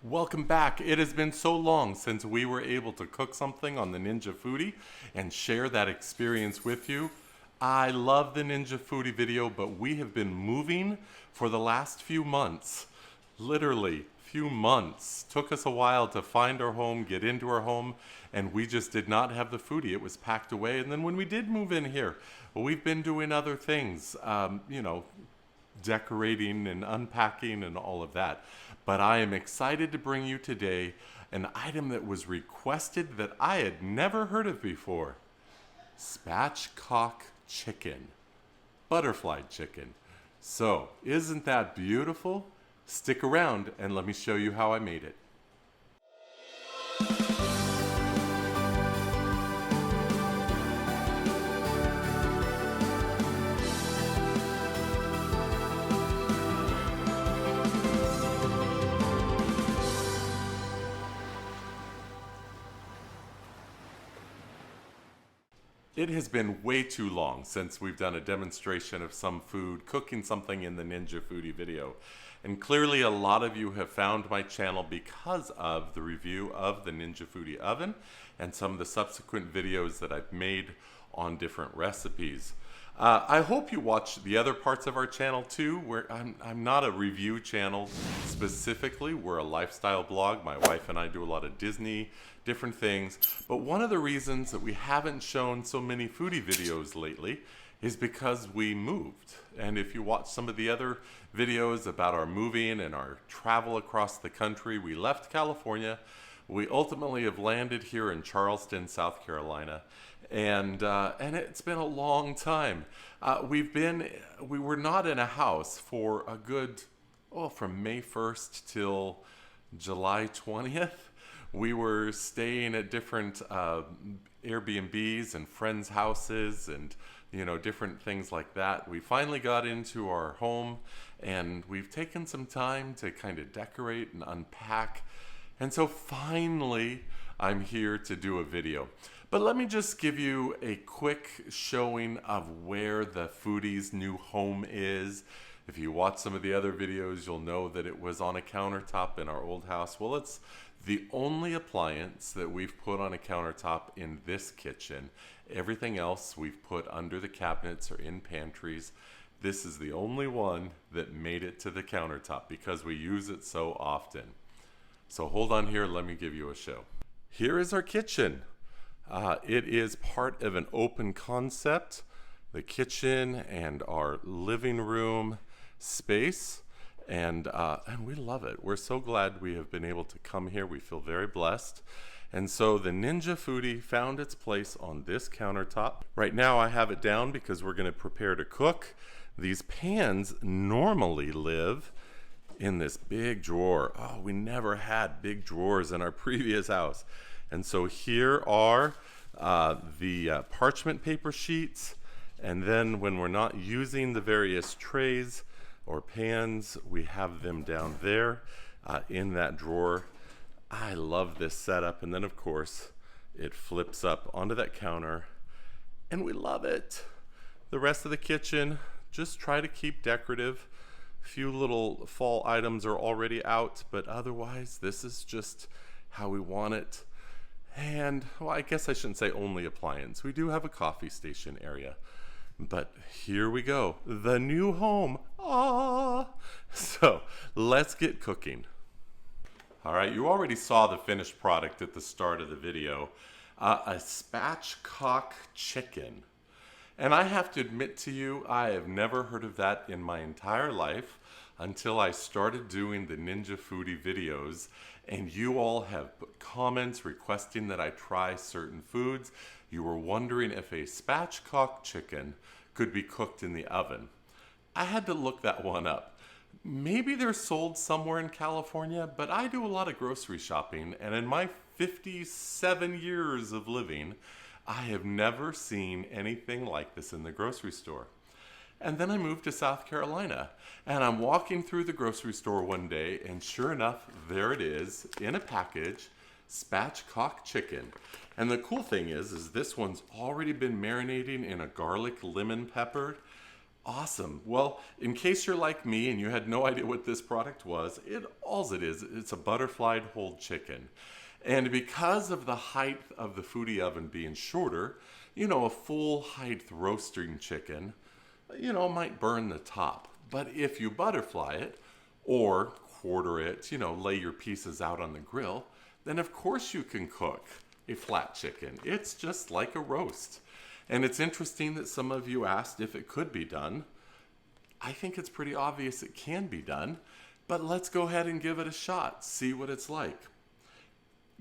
Welcome back. It has been so long since we were able to cook something on the Ninja Foodi and share that experience with you. I love the Ninja Foodi video, but we have been moving for the last few months. Literally, few months. Took us a while to find our home, get into our home, and we just did not have the Foodi. It was packed away. And then when we did move in here, we've been doing other things, decorating and unpacking and all of that. But I am excited to bring you today an item that was requested that I had never heard of before. Spatchcock chicken. Butterfly chicken. So, isn't that beautiful? Stick around and let me show you how I made it. It has been way too long since we've done a demonstration of some food, cooking something in the Ninja Foodi video. And clearly a lot of you have found my channel because of the review of the Ninja Foodi oven and some of the subsequent videos that I've made on different recipes. I hope you watch the other parts of our channel too. Where I'm not a review channel specifically. We're a lifestyle blog. My wife and I do a lot of Disney, different things. But one of the reasons that we haven't shown so many foodie videos lately is because we moved. And if you watch some of the other videos about our moving and our travel across the country, we left California. We ultimately have landed here in Charleston, South Carolina. And it's been a long time. We were not in a house for a good, from May 1st till July 20th. We were staying at different Airbnbs and friends' houses and, different things like that. We finally got into our home and we've taken some time to kind of decorate and unpack. And so finally, I'm here to do a video. But let me just give you a quick showing of where the Foodi's new home is. If you watch some of the other videos, you'll know that it was on a countertop in our old house. Well, it's the only appliance that we've put on a countertop in this kitchen. Everything else we've put under the cabinets or in pantries. This is the only one that made it to the countertop because we use it so often. So hold on here, let me give you a show. Here is our kitchen. It is part of an open concept, the kitchen and our living room space, and we love it. We're so glad we have been able to come here. We feel very blessed. And so the Ninja Foodi found its place on this countertop. Right now I have it down because we're going to prepare to cook. These pans normally live in this big drawer. Oh, we never had big drawers in our previous house. And so here are the parchment paper sheets. And then when we're not using the various trays or pans, we have them down there in that drawer. I love this setup. And then of course, it flips up onto that counter and we love it. The rest of the kitchen, just try to keep decorative. Few little fall items are already out, but otherwise this is just how we want it. And well, I guess I shouldn't say only appliance. We do have a coffee station area, but here we go. The new home. Ah! So let's get cooking. All right, you already saw the finished product at the start of the video, a spatchcock chicken. And I have to admit to you, I have never heard of that in my entire life until I started doing the Ninja Foodi videos, and you all have put comments requesting that I try certain foods. You were wondering if a spatchcock chicken could be cooked in the oven. I had to look that one up. Maybe they're sold somewhere in California, but I do a lot of grocery shopping, and in my 57 years of living, I have never seen anything like this in the grocery store. And then I moved to South Carolina, and I'm walking through the grocery store one day, and sure enough, there it is in a package, spatchcock chicken. And the cool thing is this one's already been marinating in a garlic lemon pepper. Awesome. Well, in case you're like me and you had no idea what this product was, it's a butterflied whole chicken. And because of the height of the Foodi oven being shorter, a full height roasting chicken, might burn the top. But if you butterfly it or quarter it, lay your pieces out on the grill, then of course you can cook a flat chicken. It's just like a roast. And it's interesting that some of you asked if it could be done. I think it's pretty obvious it can be done, but let's go ahead and give it a shot, see what it's like.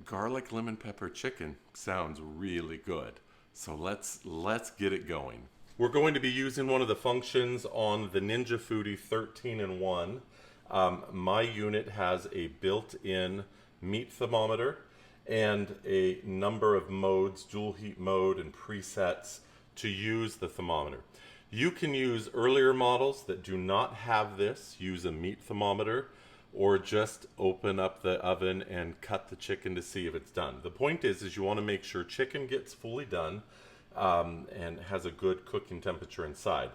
Garlic lemon pepper chicken sounds really good. So let's get it going. We're going to be using one of the functions on the Ninja Foodi 13-in-1. My unit has a built-in meat thermometer and a number of modes, dual heat mode and presets to use the thermometer. You can use earlier models that do not have this, use a meat thermometer, or just open up the oven and cut the chicken to see if it's done. The point is you want to make sure chicken gets fully done and has a good cooking temperature inside.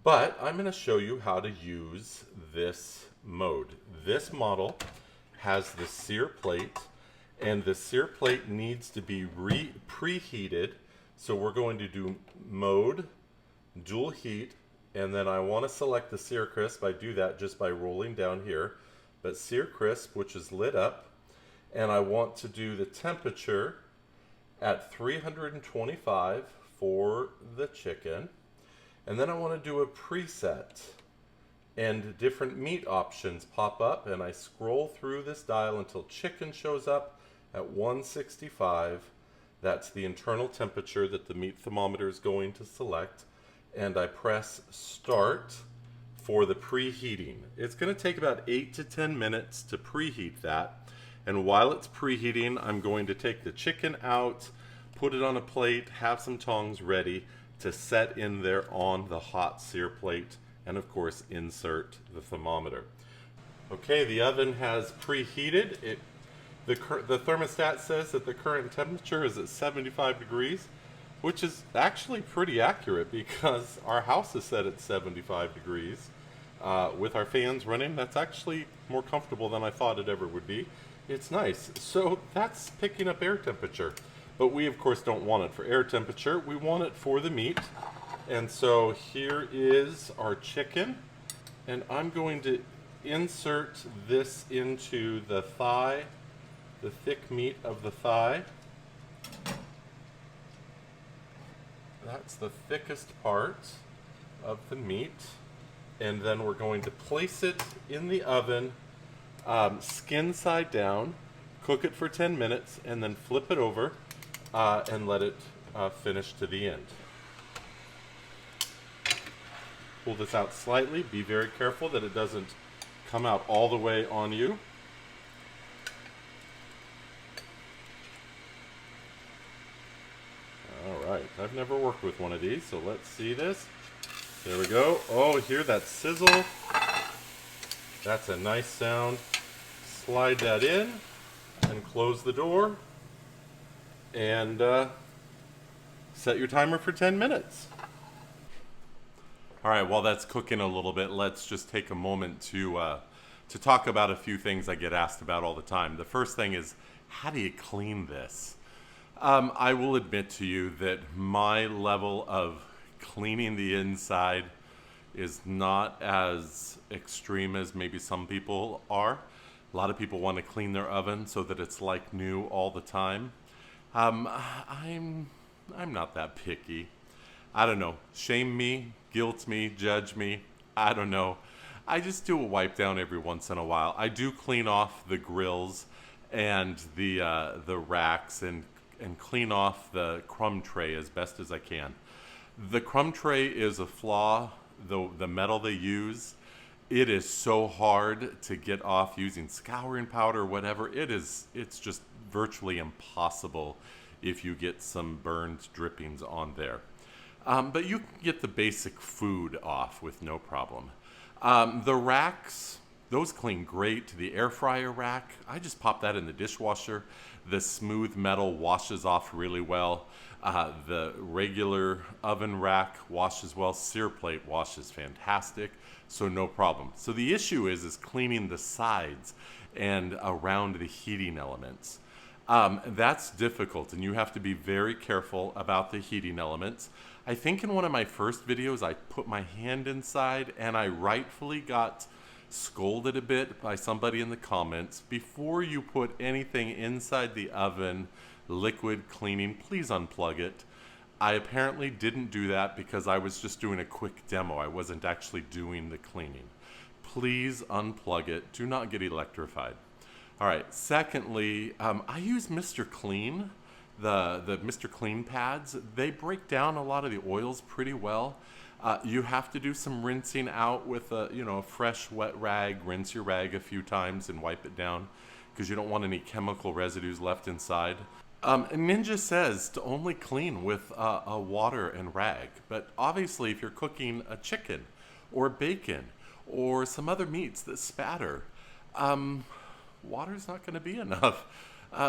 But I'm going to show you how to use this mode. This model has the sear plate, and the sear plate needs to be preheated. So we're going to do mode, dual heat, and then I want to select the sear crisp. I do that just by rolling down here. But sear crisp, which is lit up, and I want to do the temperature at 325 for the chicken. And then I want to do a preset, and different meat options pop up, and I scroll through this dial until chicken shows up at 165. That's the internal temperature that the meat thermometer is going to select. And I press start for the preheating. It's going to take about 8 to 10 minutes to preheat that. And while it's preheating, I'm going to take the chicken out, put it on a plate, have some tongs ready to set in there on the hot sear plate, and of course insert the thermometer. Okay, the oven has preheated. The thermostat says that the current temperature is at 75 degrees, which is actually pretty accurate because our house is set at 75 degrees. With our fans running, that's actually more comfortable than I thought it ever would be. It's nice. So that's picking up air temperature. But we, of course, don't want it for air temperature. We want it for the meat. And so here is our chicken. And I'm going to insert this into the thigh, the thick meat of the thigh. That's the thickest part of the meat. And then we're going to place it in the oven, skin side down, cook it for 10 minutes, and then flip it over and let it finish to the end. Pull this out slightly. Be very careful that it doesn't come out all the way on you. Alright, I've never worked with one of these, so let's see this. There we go. Oh, hear that sizzle? That's a nice sound. Slide that in and close the door and set your timer for 10 minutes. Alright, while that's cooking a little bit, let's just take a moment to talk about a few things I get asked about all the time. The first thing is, how do you clean this? I will admit to you that my level of cleaning the inside is not as extreme as maybe some people are. A lot of people want to clean their oven so that it's like new all the time. I'm not that picky. I don't know. Shame me, guilt me, judge me. I don't know. I just do a wipe down every once in a while. I do clean off the grills and the racks and clean off the crumb tray as best as I can. The crumb tray is a flaw. The metal they use, it is so hard to get off using scouring powder or whatever. It's just virtually impossible if you get some burned drippings on there. But you can get the basic food off with no problem. The racks, Those clean great. The air fryer rack, I just pop that in the dishwasher. The smooth metal washes off really well. The regular oven rack washes well. Sear plate washes fantastic, so no problem. So the issue is cleaning the sides and around the heating elements. That's difficult, and you have to be very careful about the heating elements. I think in one of my first videos, I put my hand inside, and I rightfully got scolded a bit by somebody in the comments. Before you put anything inside the oven, liquid cleaning, please unplug it. I apparently didn't do that because I was just doing a quick demo. I wasn't actually doing the cleaning. Please unplug it. Do not get electrified. All right, secondly, I use Mr. Clean, the Mr. Clean pads. They break down a lot of the oils pretty well. You have to do some rinsing out with a fresh wet rag. Rinse your rag a few times and wipe it down because you don't want any chemical residues left inside. Ninja says to only clean with a water and rag, but obviously if you're cooking a chicken or bacon or some other meats that spatter, water's not going to be enough.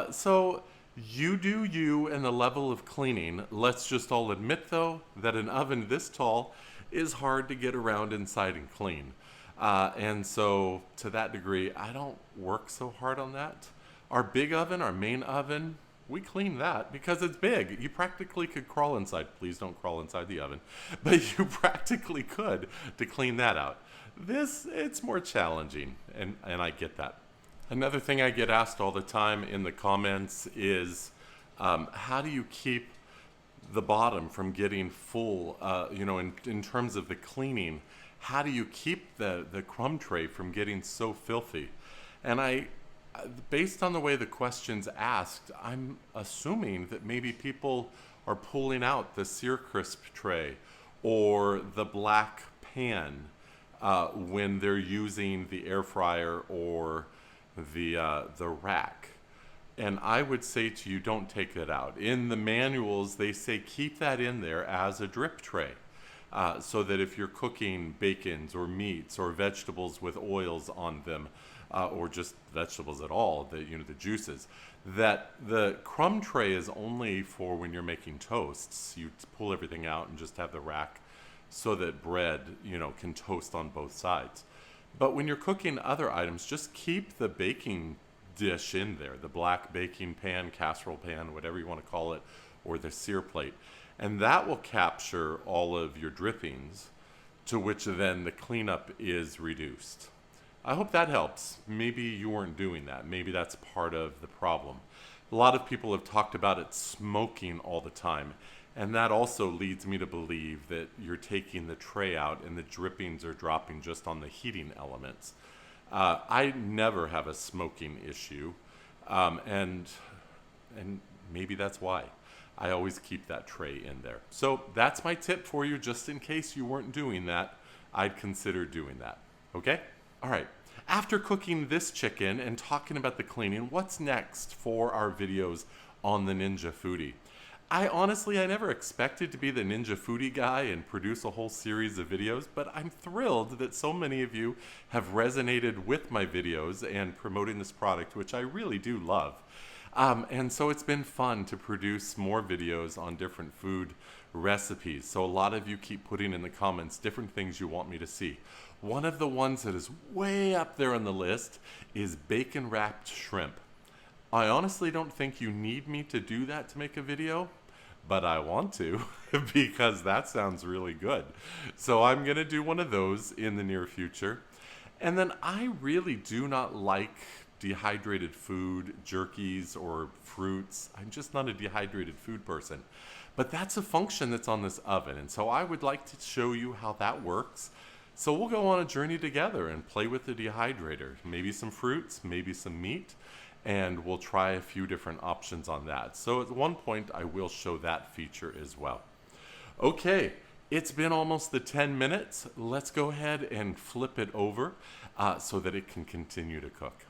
So you do you and the level of cleaning. Let's just all admit, though, that an oven this tall is hard to get around inside and clean. And so to that degree, I don't work so hard on that. Our big oven, our main oven, we clean that because it's big. You practically could crawl inside. Please don't crawl inside the oven. But you practically could to clean that out. This, it's more challenging, and I get that. Another thing I get asked all the time in the comments is, how do you keep the bottom from getting full, in terms of the cleaning? How do you keep the crumb tray from getting so filthy? And based on the way the question's asked, I'm assuming that maybe people are pulling out the sear crisp tray or the black pan when they're using the air fryer or the rack. And I would say to you, don't take that out. In the manuals, they say keep that in there as a drip tray, so that if you're cooking bacons or meats or vegetables with oils on them, or just vegetables at all, the juices, that the crumb tray is only for when you're making toasts. You pull everything out and just have the rack so that bread, can toast on both sides. But when you're cooking other items, just keep the baking dish in there, the black baking pan, casserole pan, whatever you want to call it, or the sear plate. And that will capture all of your drippings, to which then the cleanup is reduced. I hope that helps. Maybe you weren't doing that. Maybe that's part of the problem. A lot of people have talked about it smoking all the time. And that also leads me to believe that you're taking the tray out and the drippings are dropping just on the heating elements. I never have a smoking issue, and maybe that's why. I always keep that tray in there. So that's my tip for you, just in case you weren't doing that. I'd consider doing that. Okay? All right. After cooking this chicken and talking about the cleaning, what's next for our videos on the Ninja Foodi? I never expected to be the Ninja Foodi guy and produce a whole series of videos, but I'm thrilled that so many of you have resonated with my videos and promoting this product, which I really do love. And so it's been fun to produce more videos on different food recipes. So a lot of you keep putting in the comments different things you want me to see. One of the ones that is way up there on the list is bacon wrapped shrimp. I honestly don't think you need me to do that to make a video, but I want to because that sounds really good. So I'm going to do one of those in the near future. And then I really do not like dehydrated food, jerkies, or fruits. I'm just not a dehydrated food person. But that's a function that's on this oven. And so I would like to show you how that works. So we'll go on a journey together and play with the dehydrator. Maybe some fruits, maybe some meat. And we'll try a few different options on that. So at one point, I will show that feature as well. Okay, it's been almost the 10 minutes. Let's go ahead and flip it over so that it can continue to cook.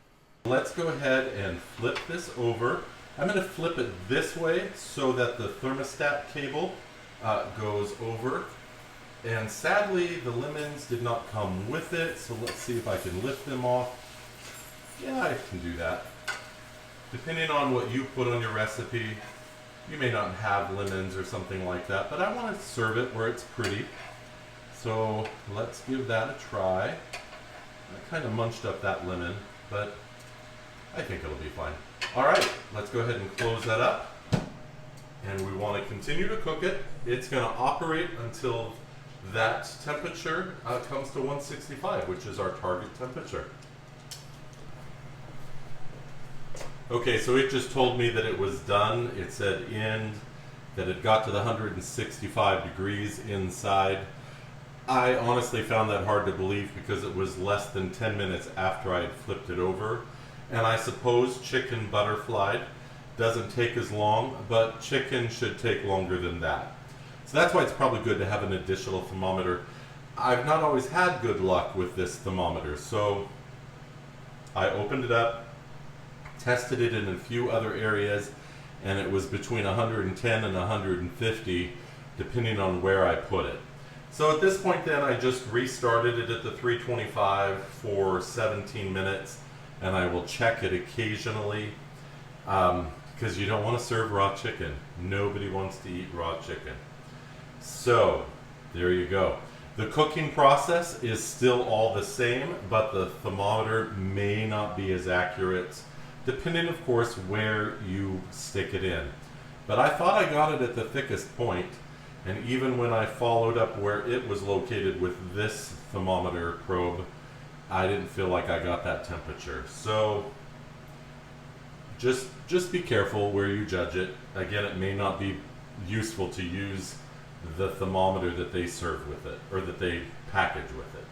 Let's go ahead and flip this over. I'm going to flip it this way so that the thermostat cable goes over And sadly, the lemons did not come with it, so let's see if I can lift them off. Yeah, I can do that. Depending on what you put on your recipe, you may not have lemons or something like that, but I want to serve it where it's pretty. So let's give that a try. I kind of munched up that lemon, but I think it'll be fine. All right, let's go ahead and close that up. And we want to continue to cook it. It's going to operate until that temperature comes to 165, which is our target temperature. Okay, so it just told me that it was done. It said end, that it got to the 165 degrees inside. I honestly found that hard to believe because it was less than 10 minutes after I had flipped it over. And I suppose chicken butterflied doesn't take as long, but chicken should take longer than that. So that's why it's probably good to have an additional thermometer. I've not always had good luck with this thermometer, so I opened it up, tested it in a few other areas, and it was between 110 and 150 depending on where I put it. So at this point then I just restarted it at the 325 for 17 minutes, and I will check it occasionally because you don't want to serve raw chicken. Nobody wants to eat raw chicken. So there you go. The cooking process is still all the same, but the thermometer may not be as accurate, depending of course where you stick it in. But I thought I got it at the thickest point, and even when I followed up where it was located with this thermometer probe, I didn't feel like I got that temperature. So just be careful where you judge it. Again, it may not be useful to use the thermometer that they serve with it, or that they package with it.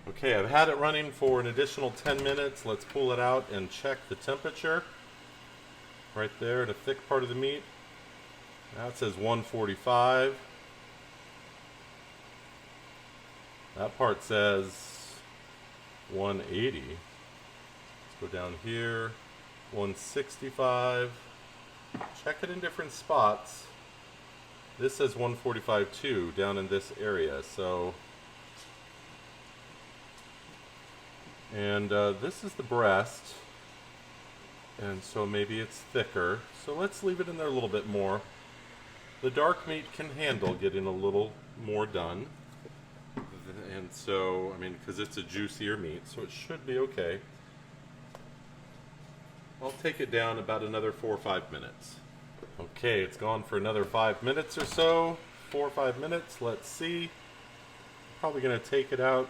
Okay, I've had it running for an additional 10 minutes. Let's pull it out and check the temperature. Right there, the thick part of the meat. Now it says 145. That part says 180. Let's go down here, 165. Check it in different spots. This says 145 too, down in this area. So, and this is the breast, and so maybe it's thicker. So let's leave it in there a little bit more. The dark meat can handle getting a little more done. And so, I mean, because it's a juicier meat, so it should be okay. I'll take it down about another 4 or 5 minutes. Okay, it's gone for another 5 minutes or so. 4 or 5 minutes, let's see. Probably gonna take it out.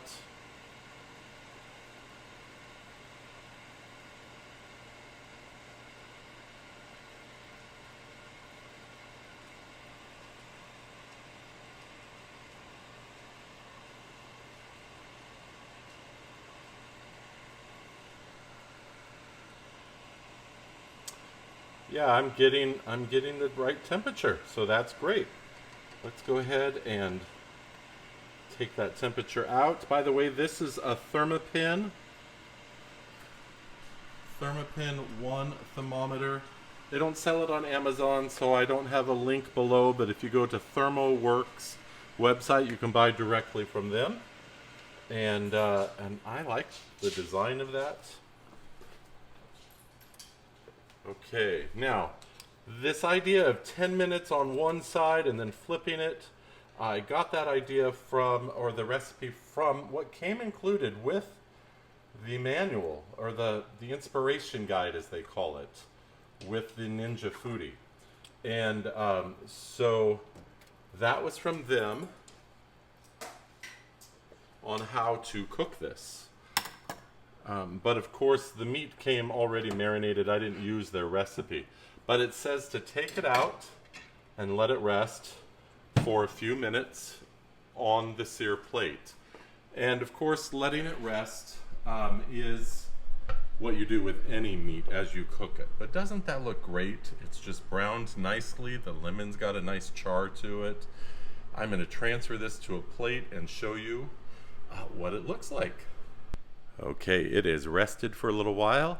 Yeah, I'm getting the right temperature, so that's great. Let's go ahead and take that temperature out. By the way, this is a Thermopin 1 thermometer. They don't sell it on Amazon, so I don't have a link below, but if you go to ThermoWorks website, you can buy directly from them. And I like the design of that. Okay, now, this idea of 10 minutes on one side and then flipping it, I got that idea from, or the recipe from, what came included with the manual, or the inspiration guide as they call it, with the Ninja Foodi. And so that was from them on how to cook this. But of course the meat came already marinated. I didn't use their recipe. But it says to take it out and let it rest for a few minutes on the sear plate. And of course letting it rest is what you do with any meat as you cook it. But doesn't that look great? It's just browned nicely. The lemon's got a nice char to it. I'm going to transfer this to a plate and show you what it looks like. Okay, it is rested for a little while,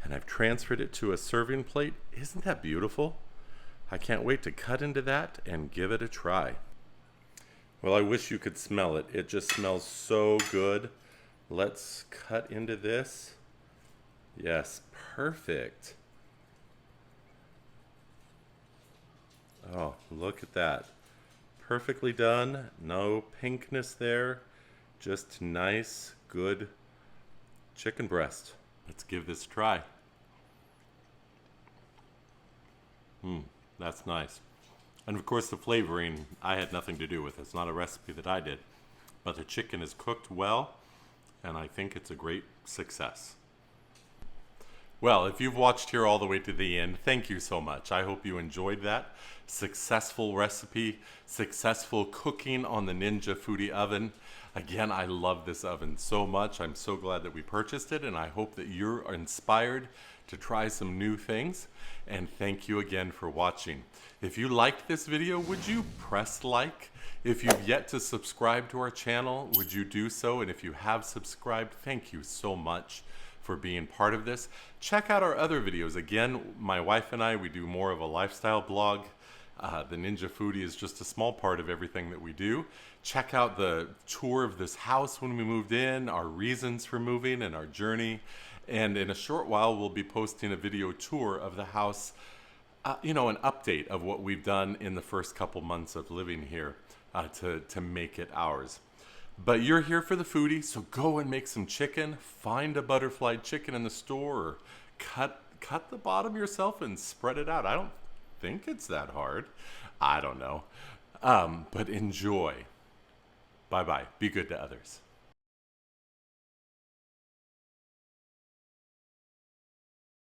and I've transferred it to a serving plate. Isn't that beautiful? I can't wait to cut into that and give it a try. Well, I wish you could smell it. It just smells so good. Let's cut into this. Yes, perfect. Oh, look at that. Perfectly done. No pinkness there. Just nice, good chicken breast. Let's give this a try. That's nice. And of course the flavoring, I had nothing to do with. It's not a recipe that I did. But the chicken is cooked well, and I think it's a great success. Well, if you've watched here all the way to the end, thank you so much. I hope you enjoyed that. Successful recipe, successful cooking on the Ninja Foodi oven. Again, I love this oven so much. I'm so glad that we purchased it, and I hope that you're inspired to try some new things. And thank you again for watching. If you liked this video, would you press like? If you've yet to subscribe to our channel, would you do so? And if you have subscribed, thank you so much for being part of this. Check out our other videos. Again, my wife and I, we do more of a lifestyle blog. The Ninja Foodi is just a small part of everything that we do. Check out the tour of this house when we moved in, our reasons for moving, and our journey. And in a short while, we'll be posting a video tour of the house, an update of what we've done in the first couple months of living here to make it ours. But you're here for the foodie, so go and make some chicken. Find a butterfly chicken in the store, or cut the bottom yourself and spread it out. I don't think it's that hard. I don't know. But enjoy. Bye-bye. Be good to others.